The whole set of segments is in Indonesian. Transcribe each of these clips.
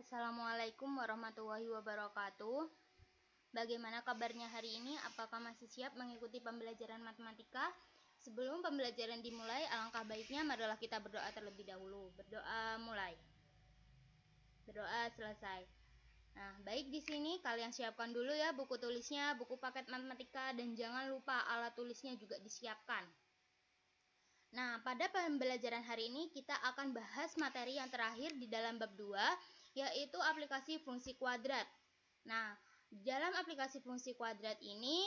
Assalamualaikum warahmatullahi wabarakatuh. Bagaimana kabarnya hari ini? Apakah masih siap mengikuti pembelajaran matematika? Sebelum pembelajaran dimulai, alangkah baiknya marilah kita berdoa terlebih dahulu. Berdoa mulai. Berdoa selesai. Nah, baik di sini kalian siapkan dulu ya buku tulisnya, buku paket matematika, dan jangan lupa alat tulisnya juga disiapkan. Nah, pada pembelajaran hari ini kita akan bahas materi yang terakhir di dalam bab 2, yaitu aplikasi fungsi kuadrat. Nah, dalam aplikasi fungsi kuadrat ini,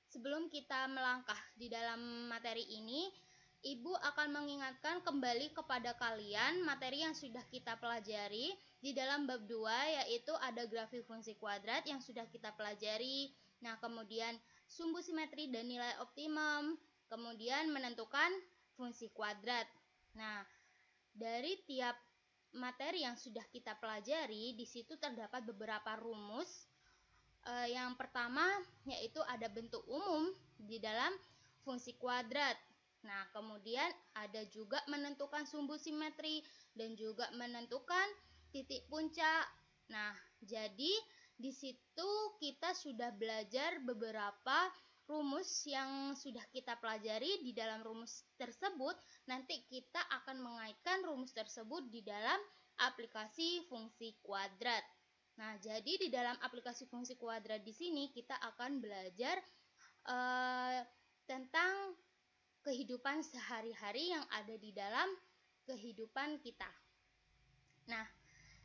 sebelum kita melangkah di dalam materi ini, Ibu akan mengingatkan kembali kepada kalian materi yang sudah kita pelajari di dalam bab 2, yaitu ada grafik fungsi kuadrat yang sudah kita pelajari. Nah, kemudian sumbu simetri dan nilai optimum, kemudian menentukan fungsi kuadrat. Nah, dari tiap materi yang sudah kita pelajari, di situ terdapat beberapa rumus. Yang pertama yaitu ada bentuk umum di dalam fungsi kuadrat. Nah, kemudian ada juga menentukan sumbu simetri dan juga menentukan titik puncak. Nah, jadi di situ kita sudah belajar beberapa rumus yang sudah kita pelajari. Di dalam rumus tersebut, nanti kita akan mengaitkan rumus tersebut di dalam aplikasi fungsi kuadrat. Nah, jadi di dalam aplikasi fungsi kuadrat di sini kita akan belajar tentang kehidupan sehari-hari yang ada di dalam kehidupan kita. Nah,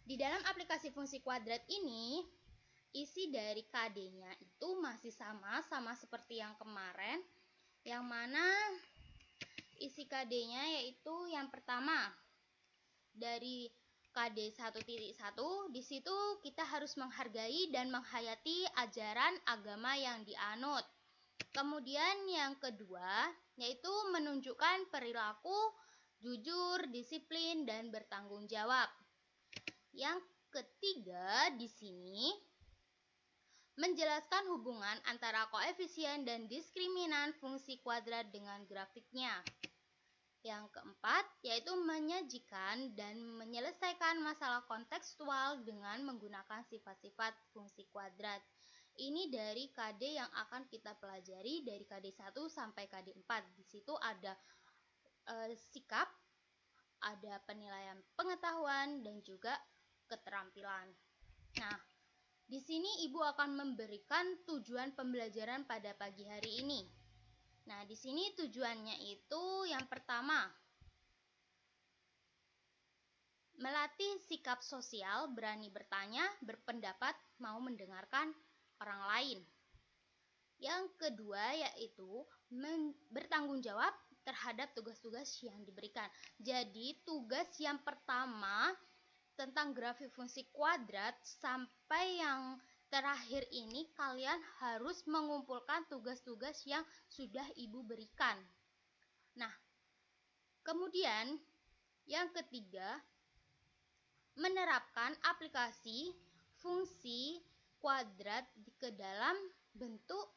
di dalam aplikasi fungsi kuadrat ini, isi dari KD-nya itu masih sama seperti yang kemarin, yang mana isi KD-nya yaitu yang pertama dari KD 1.1, di situ kita harus menghargai dan menghayati ajaran agama yang dianut. Kemudian yang kedua yaitu menunjukkan perilaku jujur, disiplin, dan bertanggung jawab. Yang ketiga di sini menjelaskan hubungan antara koefisien dan diskriminan fungsi kuadrat dengan grafiknya. Yang keempat yaitu menyajikan dan menyelesaikan masalah kontekstual dengan menggunakan sifat-sifat fungsi kuadrat. Ini dari KD yang akan kita pelajari dari KD 1 sampai KD 4. Di situ ada sikap, ada penilaian pengetahuan, dan juga keterampilan. Nah, di sini Ibu akan memberikan tujuan pembelajaran pada pagi hari ini. Nah, di sini tujuannya itu yang pertama, melatih sikap sosial, berani bertanya, berpendapat, mau mendengarkan orang lain. Yang kedua yaitu bertanggung jawab terhadap tugas-tugas yang diberikan. Jadi tugas yang pertama tentang grafik fungsi kuadrat sampai yang terakhir ini kalian harus mengumpulkan tugas-tugas yang sudah Ibu berikan. Nah, kemudian yang ketiga, menerapkan aplikasi fungsi kuadrat ke dalam bentuk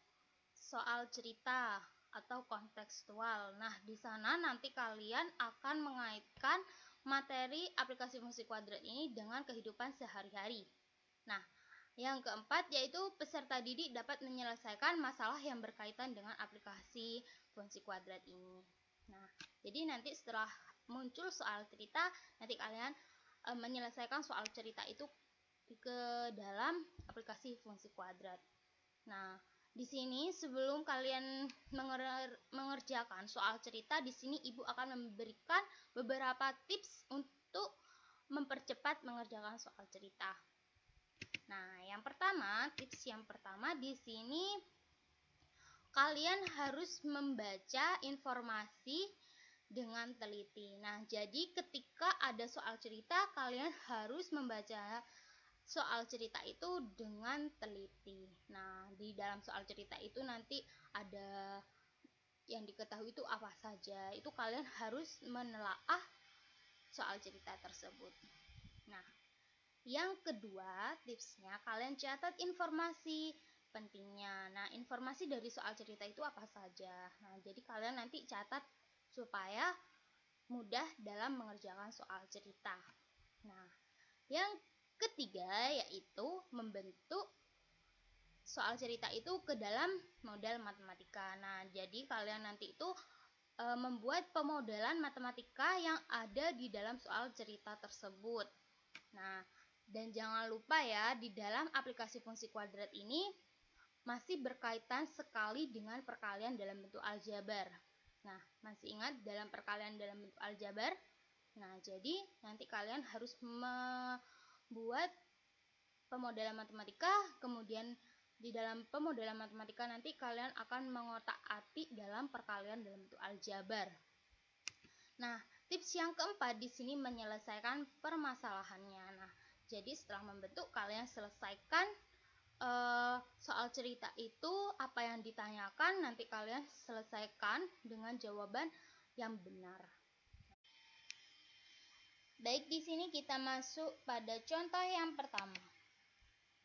soal cerita atau kontekstual. Nah, di sana nanti kalian akan mengaitkan materi aplikasi fungsi kuadrat ini dengan kehidupan sehari-hari. Nah, yang keempat yaitu peserta didik dapat menyelesaikan masalah yang berkaitan dengan aplikasi fungsi kuadrat ini. Nah, jadi nanti setelah muncul soal cerita, nanti kalian menyelesaikan soal cerita itu ke dalam aplikasi fungsi kuadrat. Nah, di sini sebelum kalian mengerjakan soal cerita, di sini Ibu akan memberikan beberapa tips untuk mempercepat mengerjakan soal cerita. Nah, tips yang pertama di sini kalian harus membaca informasi dengan teliti. Nah, jadi ketika ada soal cerita, kalian harus membaca soal cerita itu dengan teliti. Nah, di dalam soal cerita itu nanti ada yang diketahui itu apa saja. Itu kalian harus menelaah soal cerita tersebut. Nah, yang kedua tipsnya kalian catat informasi pentingnya. Nah, informasi dari soal cerita itu apa saja. Nah, jadi kalian nanti catat supaya mudah dalam mengerjakan soal cerita. Nah, yang ketiga yaitu membentuk soal cerita itu ke dalam model matematika. Nah, jadi kalian nanti itu membuat pemodelan matematika yang ada di dalam soal cerita tersebut. Nah, dan jangan lupa ya, di dalam aplikasi fungsi kuadrat ini masih berkaitan sekali dengan perkalian dalam bentuk aljabar. Nah, masih ingat dalam perkalian dalam bentuk aljabar? Nah, jadi nanti kalian harus membuat pemodelan matematika, kemudian di dalam pemodelan matematika nanti kalian akan mengotak-atik dalam perkalian dalam bentuk aljabar. Nah, tips yang keempat di sini menyelesaikan permasalahannya. Nah, jadi setelah membentuk, kalian selesaikan soal cerita itu, apa yang ditanyakan nanti kalian selesaikan dengan jawaban yang benar. Baik, di sini kita masuk pada contoh yang pertama.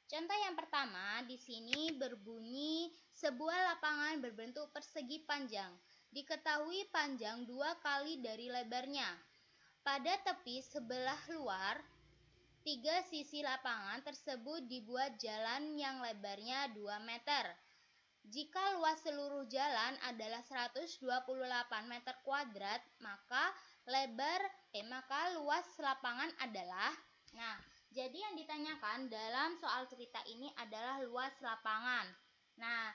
Contoh yang pertama di sini berbunyi sebuah lapangan berbentuk persegi panjang. Diketahui panjang 2 kali dari lebarnya. Pada tepi sebelah luar, 3 sisi lapangan tersebut dibuat jalan yang lebarnya 2 meter. Jika luas seluruh jalan adalah 128 meter kuadrat, maka luas lapangan adalah. Nah, jadi yang ditanyakan dalam soal cerita ini adalah luas lapangan. Nah,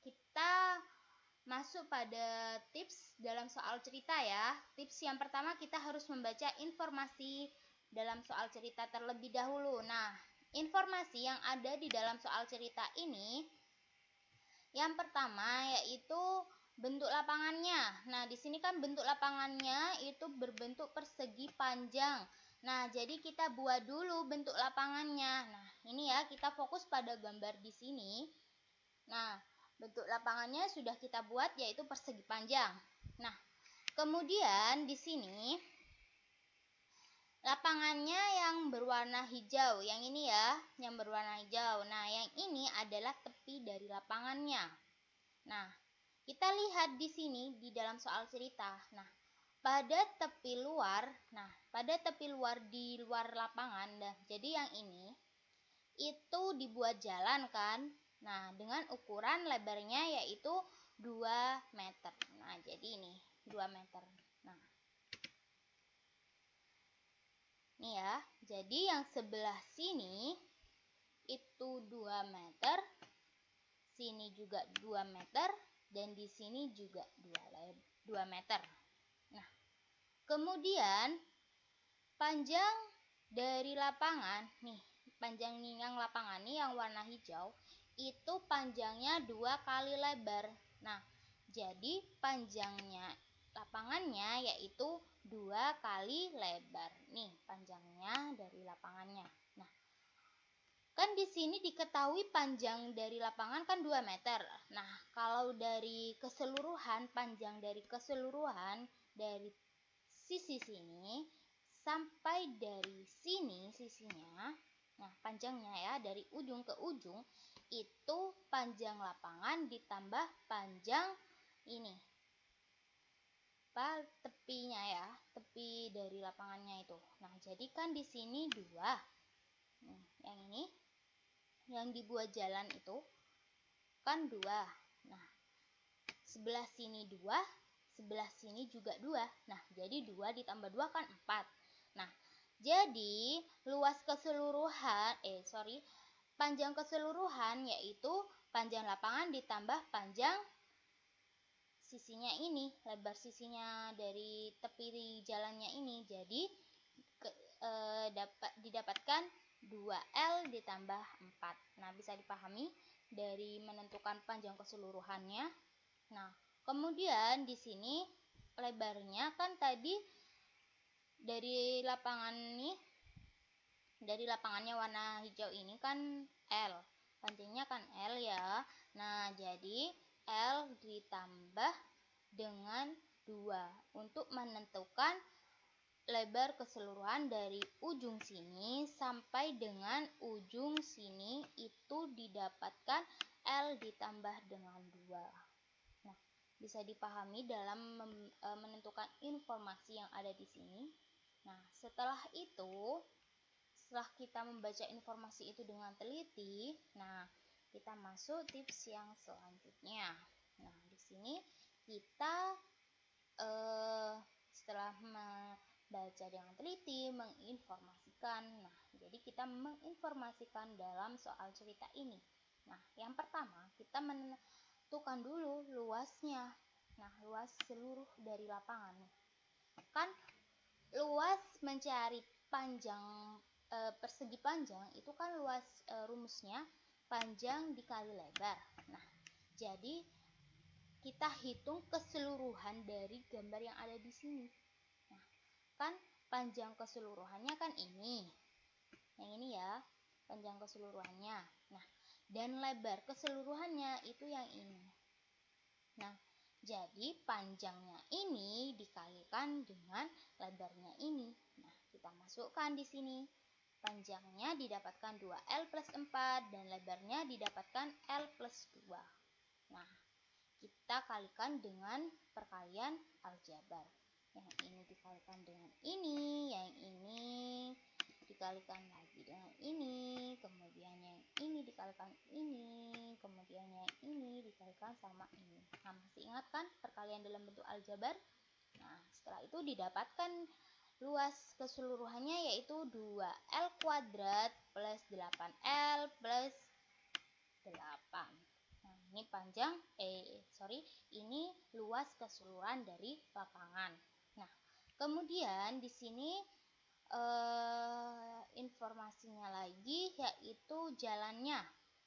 kita masuk pada tips dalam soal cerita ya. Tips yang pertama, kita harus membaca informasi dalam soal cerita terlebih dahulu. Nah, informasi yang ada di dalam soal cerita ini, yang pertama yaitu bentuk lapangannya. Nah, di sini kan bentuk lapangannya itu berbentuk persegi panjang. Nah, jadi kita buat dulu bentuk lapangannya. Nah, ini ya, kita fokus pada gambar di sini. Nah, bentuk lapangannya sudah kita buat, yaitu persegi panjang. Nah, kemudian di sini lapangannya yang berwarna hijau. Yang ini ya, yang berwarna hijau. Nah, yang ini adalah tepi dari lapangannya. Nah, kita lihat di sini di dalam soal cerita. Nah, pada tepi luar di luar lapangan, jadi yang ini itu dibuat jalan kan. Nah, dengan ukuran lebarnya yaitu 2 meter. Nah, jadi ini 2 meter. Nah, ini ya. Jadi yang sebelah sini itu 2 meter, sini juga 2 meter, dan di sini juga 2 meter. Nah, kemudian panjang dari lapangan nih, panjang yang lapangan nih yang warna hijau itu panjangnya 2 kali lebar. Nah, jadi panjangnya lapangannya yaitu 2 kali lebar. Nih panjangnya dari lapangannya. Nah, kan di sini diketahui panjang dari lapangan kan 2 meter. Nah, kalau dari keseluruhan, panjang dari keseluruhan dari sisi sini sampai dari sini sisinya, nah panjangnya ya dari ujung ke ujung itu panjang lapangan ditambah panjang ini tepinya ya, tepi dari lapangannya itu. Nah, jadi kan di sini 2. Yang ini yang dibuat jalan itu kan 2. Nah, sebelah sini 2, sebelah sini juga 2. Nah, jadi 2 ditambah 2 kan 4. Nah, jadi luas keseluruhan, panjang keseluruhan yaitu panjang lapangan ditambah panjang sisinya ini, lebar sisinya dari tepi jalannya ini. Jadi didapatkan 2L ditambah 4. Nah, bisa dipahami dari menentukan panjang keseluruhannya. Nah, kemudian di sini lebarnya kan tadi dari lapangannya warna hijau ini kan L. Panjangnya kan L ya. Nah, jadi L ditambah dengan 2 untuk menentukan lebar keseluruhan dari ujung sini sampai dengan ujung sini itu didapatkan L ditambah dengan 2. Nah, bisa dipahami dalam menentukan informasi yang ada di sini. Nah, setelah itu setelah kita membaca informasi itu dengan teliti, nah kita masuk tips yang selanjutnya. Nah, di sini kita setelah membaca dengan teliti, menginformasikan. Nah, jadi kita menginformasikan dalam soal cerita ini. Nah, yang pertama kita menentukan dulu luasnya. Nah, luas seluruh dari lapangan. Kan luas mencari panjang persegi panjang itu kan luas rumusnya panjang dikali lebar. Nah, jadi kita hitung keseluruhan dari gambar yang ada di sini. Nah, kan panjang keseluruhannya kan ini. Yang ini ya, panjang keseluruhannya. Nah, dan lebar keseluruhannya itu yang ini. Nah, jadi panjangnya ini dikalikan dengan lebarnya ini. Nah, kita masukkan di sini. Panjangnya didapatkan 2L plus 4 dan lebarnya didapatkan L plus 2. Nah, kita kalikan dengan perkalian aljabar. Yang ini dikalikan dengan ini, yang ini dikalikan lagi dengan ini, kemudian yang ini dikalikan ini, kemudian yang ini dikalikan sama ini. Nah, masih ingat kan perkalian dalam bentuk aljabar? Nah, setelah itu didapatkan luas keseluruhannya yaitu 2L kuadrat plus 8L plus 8. Nah, ini panjang, ini luas keseluruhan dari lapangan. Nah, kemudian di sini informasinya lagi yaitu jalannya.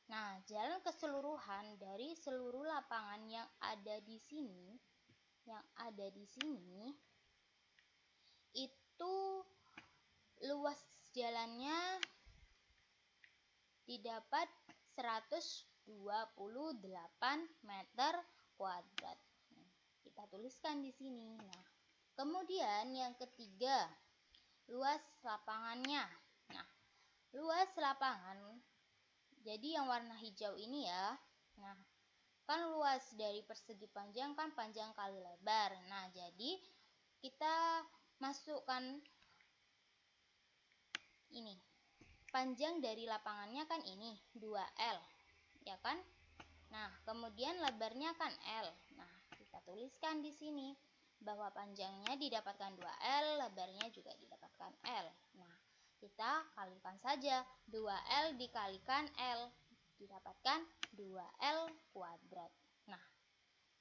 Nah, jalan keseluruhan dari seluruh lapangan yang ada di sini, itu luas jalannya didapat 128 meter kuadrat. Kita tuliskan di sini. Nah, kemudian yang ketiga, luas lapangannya. Nah, luas lapangan, jadi yang warna hijau ini ya. Nah, kan luas dari persegi panjang kan panjang kali lebar. Nah, jadi kita masukkan ini. Panjang dari lapangannya kan ini 2L, ya kan? Nah, kemudian lebarnya kan L. Nah, kita tuliskan di sini bahwa panjangnya didapatkan 2L, lebarnya juga didapatkan L. Nah, kita kalikan saja 2L dikalikan L, didapatkan 2L kuadrat. Nah,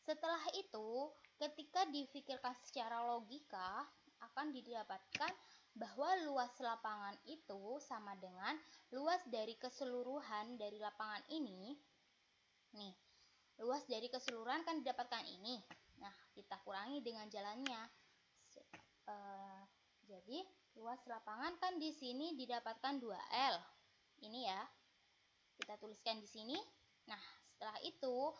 setelah itu, ketika difikirkan secara logika, akan didapatkan bahwa luas lapangan itu sama dengan luas dari keseluruhan dari lapangan ini. Nih, luas dari keseluruhan kan didapatkan ini. Nah, kita kurangi dengan jalannya. Jadi, luas lapangan kan di sini didapatkan 2L. Ini ya. Kita tuliskan di sini. Nah, setelah itu,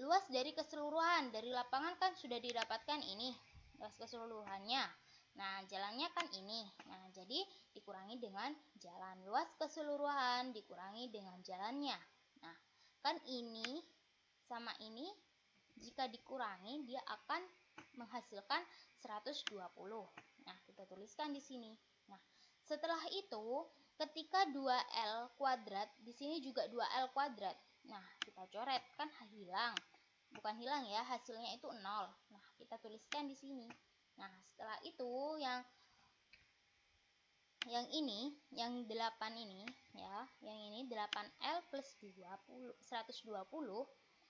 luas dari keseluruhan dari lapangan kan sudah didapatkan ini. Luas keseluruhannya. Nah, jalannya kan ini. Nah, jadi dikurangi dengan jalan. Luas keseluruhan dikurangi dengan jalannya. Nah, kan ini sama ini jika dikurangi dia akan menghasilkan 120. Nah, kita tuliskan di sini. Nah, setelah itu ketika 2L kuadrat, di sini juga 2L kuadrat. Nah, kita coret kan hilang. Bukan hilang ya, hasilnya itu 0. Nah, kita tuliskan di sini. Nah, setelah itu yang ini, yang 8 ini ya, yang ini 8L plus 120.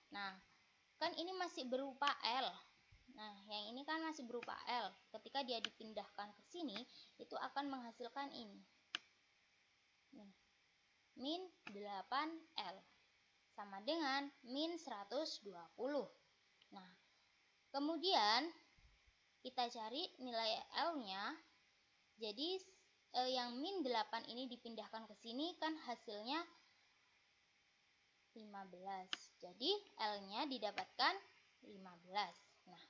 Nah, kan ini masih berupa L. Nah, yang ini kan masih berupa L. Ketika dia dipindahkan ke sini, itu akan menghasilkan ini. Nih, min 8L sama dengan min 120. Nah, kemudian kita cari nilai L-nya. Jadi yang min 8 ini dipindahkan ke sini kan hasilnya 15. Jadi L-nya didapatkan 15. Nah,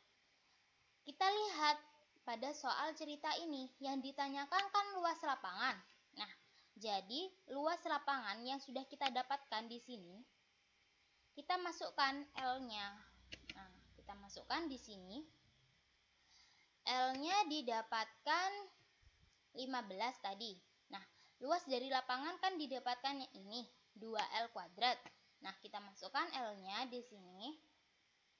kita lihat pada soal cerita ini yang ditanyakan kan luas lapangan. Nah, jadi luas lapangan yang sudah kita dapatkan di sini kita masukkan L-nya. Nah, kita masukkan di sini. L-nya didapatkan 15 tadi. Nah, Luas dari lapangan kan didapatkannya ini 2L kuadrat. Nah, kita masukkan L-nya di sini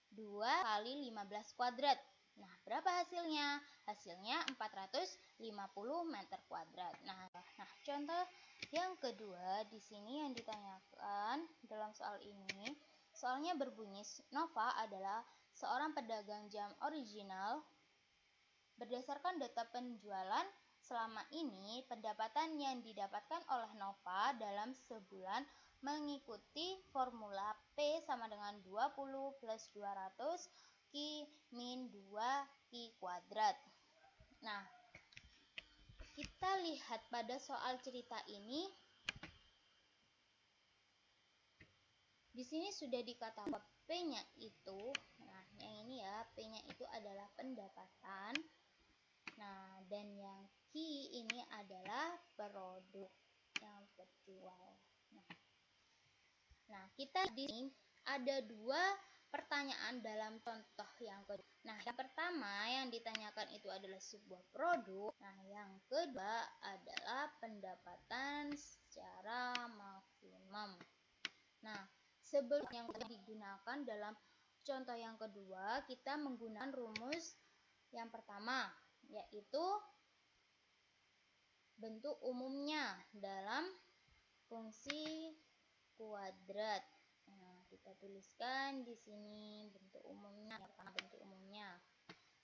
2 kali 15 kuadrat. Nah, berapa hasilnya? Hasilnya 450 meter kuadrat. Nah, contoh yang kedua di sini yang ditanyakan dalam soal ini, soalnya berbunyi Nova adalah seorang pedagang jam original. Berdasarkan data penjualan selama ini, pendapatan yang didapatkan oleh Nova dalam sebulan mengikuti formula P sama dengan 20 plus 200 Q min 2 Q kuadrat. Nah, kita lihat pada soal cerita ini. Di sini sudah dikatakan P-nya itu, nah yang ini ya, P-nya itu adalah pendapatan. Nah, dan yang Q ini adalah produk yang terjual. Nah, kita di sini ada dua pertanyaan dalam contoh yang kedua. Nah, yang pertama yang ditanyakan itu adalah sebuah produk. Nah, yang kedua adalah pendapatan secara maksimum. Nah, sebelum yang digunakan dalam contoh yang kedua, kita menggunakan rumus yang pertama, yaitu bentuk umumnya dalam fungsi kuadrat. Nah, kita tuliskan di sini bentuk umumnya, bentuk umumnya.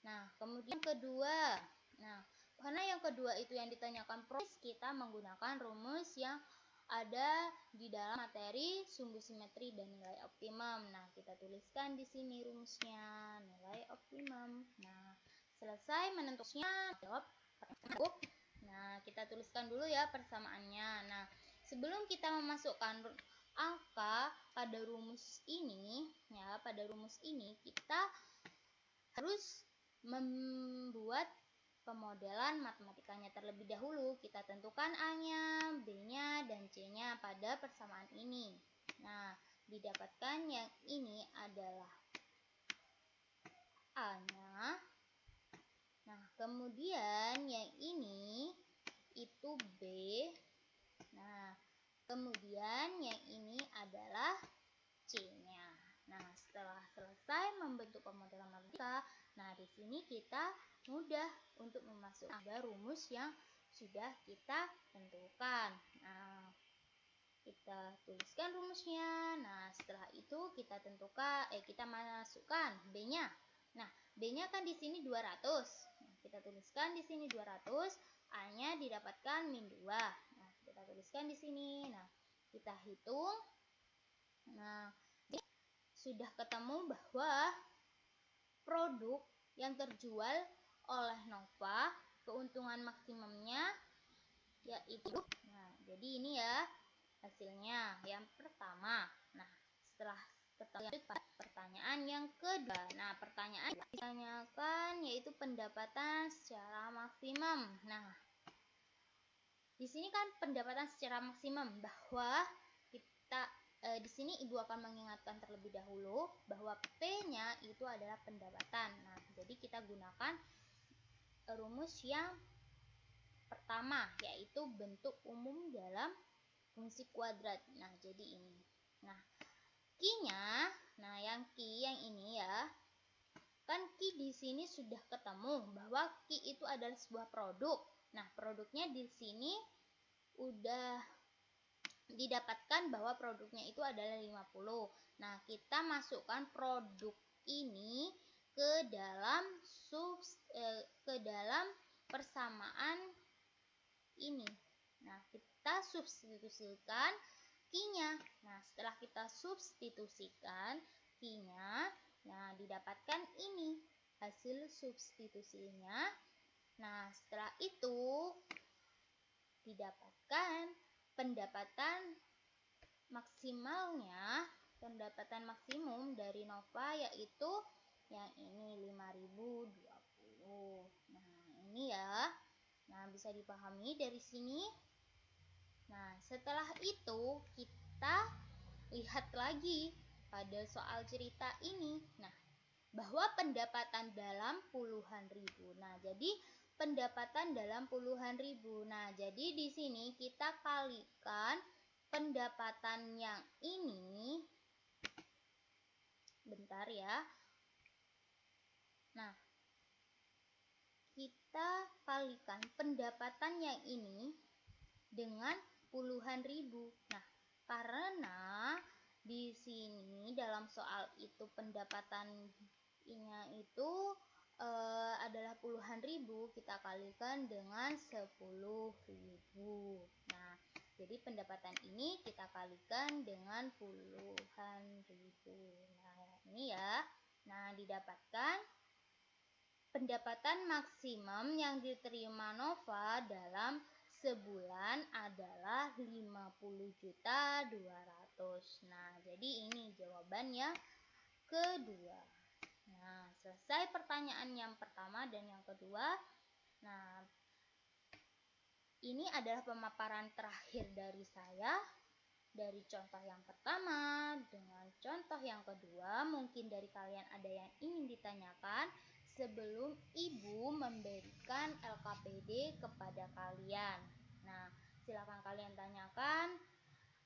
Nah, kemudian kedua. Nah, karena yang kedua itu yang ditanyakan proses, kita menggunakan rumus yang ada di dalam materi sumbu simetri dan nilai optimum. Nah, kita tuliskan di sini rumusnya, nilai optimum. Nah, selesai menentukannya, jawab pertanyaan. Nah, kita tuliskan dulu ya persamaannya. Nah, sebelum kita memasukkan angka pada rumus ini, ya, pada rumus ini kita harus membuat pemodelan matematikanya terlebih dahulu. Kita tentukan A-nya, B-nya, dan C-nya pada persamaan ini. Nah, didapatkan yang ini adalah A-nya. Nah, kemudian yang ini itu B. Nah, kemudian yang ini adalah C-nya. Nah, setelah selesai membentuk pemodelan matematika, nah di sini kita mudah untuk memasukkan rumus yang sudah kita tentukan. Nah, kita tuliskan rumusnya. Nah, setelah itu kita tentukan, kita masukkan B-nya. Nah, B-nya kan di sini 200. Nah, kita tuliskan di sini 200. A-nya didapatkan min 2. Nah, kita tuliskan di sini. Nah, kita hitung. Nah, sudah ketemu bahwa produk yang terjual oleh Nova keuntungan maksimumnya yaitu, nah jadi ini ya hasilnya yang pertama. Nah, setelah pertanyaan yang kedua. Nah, pertanyaan yang ditanyakan yaitu pendapatan secara maksimum. Nah, di sini kan pendapatan secara maksimum, bahwa kita di sini Ibu akan mengingatkan terlebih dahulu bahwa P-nya itu adalah pendapatan. Nah, jadi kita gunakan rumus yang pertama, yaitu bentuk umum dalam fungsi kuadrat. Nah, jadi ini. Nah, Q-nya, nah yang Q yang ini ya, kan Q di sini sudah ketemu bahwa Q itu adalah sebuah produk. Nah, produknya di sini udah didapatkan bahwa produknya itu adalah 50. Nah, kita masukkan produk ini ke dalam persamaan ini. Nah, kita substitusikan Q-nya. Nah, setelah kita substitusikan Q-nya, nah didapatkan ini hasil substitusinya. Nah, setelah itu didapatkan pendapatan maksimalnya, pendapatan maksimum dari Nova yaitu yang ini 5020. Nah, ini ya. Nah, bisa dipahami dari sini. Nah, setelah itu kita lihat lagi pada soal cerita ini. Nah, bahwa pendapatan dalam puluhan ribu. Nah, jadi pendapatan dalam puluhan ribu. Nah, jadi di sini kita kalikan pendapatan yang ini. Bentar ya. Nah, kita kalikan pendapatan yang ini dengan puluhan ribu. Nah, karena di sini dalam soal itu pendapatannya itu adalah puluhan ribu, kita kalikan dengan 10.000. Nah, jadi pendapatan ini kita kalikan dengan puluhan ribu. Nah, ini ya. Nah, didapatkan pendapatan maksimum yang diterima Nova dalam sebulan adalah 50.200.000. Nah, jadi ini jawabannya kedua. Nah, selesai pertanyaan yang pertama dan yang kedua. Nah, ini adalah pemaparan terakhir dari saya. Dari contoh yang pertama dengan contoh yang kedua, mungkin dari kalian ada yang ingin ditanyakan sebelum ibu memberikan LKPD kepada kalian. Nah, silakan kalian tanyakan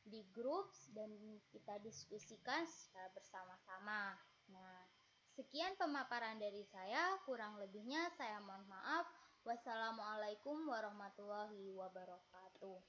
di grup dan kita diskusikan secara bersama-sama. Nah, sekian pemaparan dari saya, kurang lebihnya saya mohon maaf. Wassalamualaikum warahmatullahi wabarakatuh.